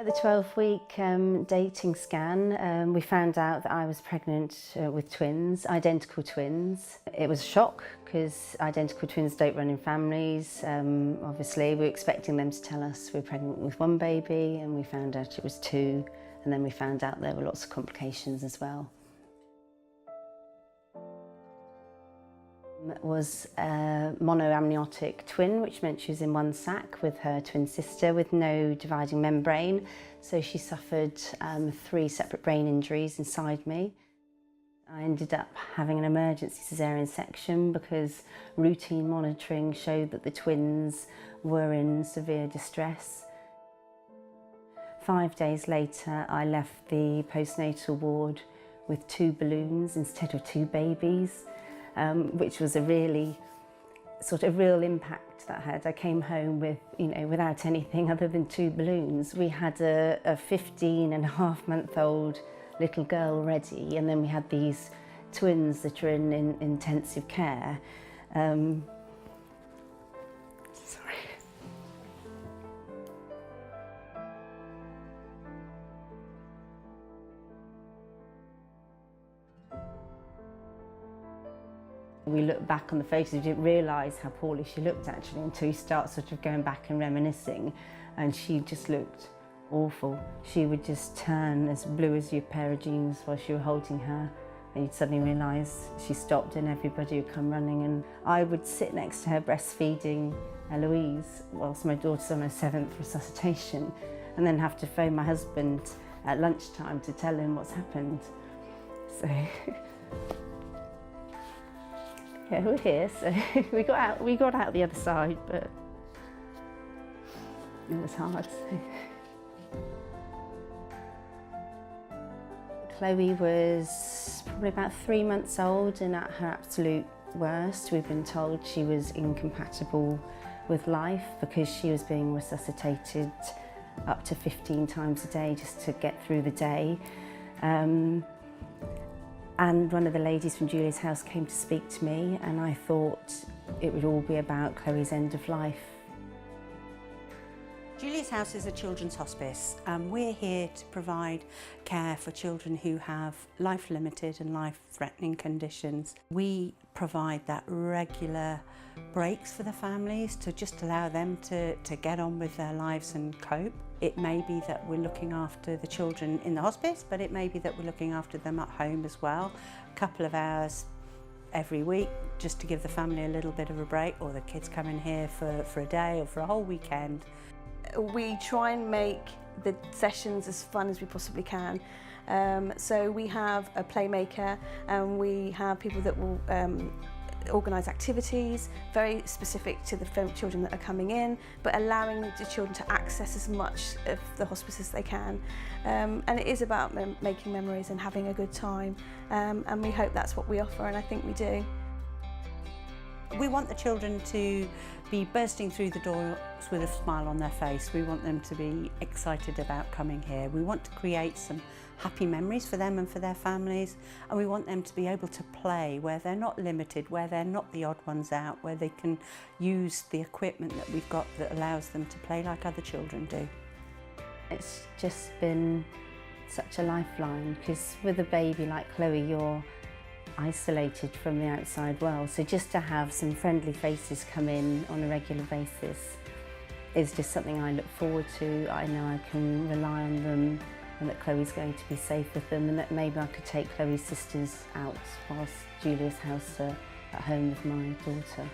The 12-week dating scan, we found out that I was pregnant with twins, identical twins. It was a shock because identical twins don't run in families. Obviously, we were expecting them to tell us we were pregnant with one baby, and we found out it was two, and then we found out there were lots of complications as well. It was a monoamniotic twin, which meant she was in one sac with her twin sister with no dividing membrane. So she suffered 3 separate brain injuries inside me. I ended up having an emergency caesarean section because routine monitoring showed that the twins were in severe distress. 5 days later, I left the postnatal ward with 2 balloons instead of 2 babies. Which was a really real impact that had. I came home with, without anything other than 2 balloons. We had a 15-and-a-half-month-old little girl ready, and then we had these twins that are in intensive care. We looked back on the photos, we didn't realise how poorly she looked actually until you start going back and reminiscing, and she just looked awful. She would just turn as blue as your pair of jeans while you were holding her, and you'd suddenly realise she stopped and everybody would come running, and I would sit next to her breastfeeding Eloise whilst my daughter's on her 7th resuscitation, and then have to phone my husband at lunchtime to tell him what's happened. So. Yeah, we're here, so we got out the other side, but it was hard. Chloe was probably about 3 months old and at her absolute worst. We've been told she was incompatible with life because she was being resuscitated up to 15 times a day just to get through the day. And one of the ladies from Julia's House came to speak to me, and I thought it would all be about Chloe's end of life. Julia's House is a children's hospice, and we're here to provide care for children who have life-limited and life-threatening conditions. We provide that regular breaks for the families to just allow them to get on with their lives and cope. It may be that we're looking after the children in the hospice, but it may be that we're looking after them at home as well. A couple of hours every week just to give the family a little bit of a break, or the kids come in here for a day or for a whole weekend. We try and make the sessions as fun as we possibly can. So we have a playmaker, and we have people that will organise activities very specific to the children that are coming in, but allowing the children to access as much of the hospice as they can. And it is about making memories and having a good time, and we hope that's what we offer, and I think we do. We want the children to be bursting through the doors with a smile on their face. We want them to be excited about coming here. We want to create some happy memories for them and for their families, and we want them to be able to play where they're not limited, where they're not the odd ones out, where they can use the equipment that we've got that allows them to play like other children do. It's just been such a lifeline, because with a baby like Chloe, you're isolated from the outside world, so just to have some friendly faces come in on a regular basis is just something I look forward to. I know I can rely on them, and that Chloe's going to be safe with them, and that maybe I could take Chloe's sisters out whilst Julia's House are at home with my daughter.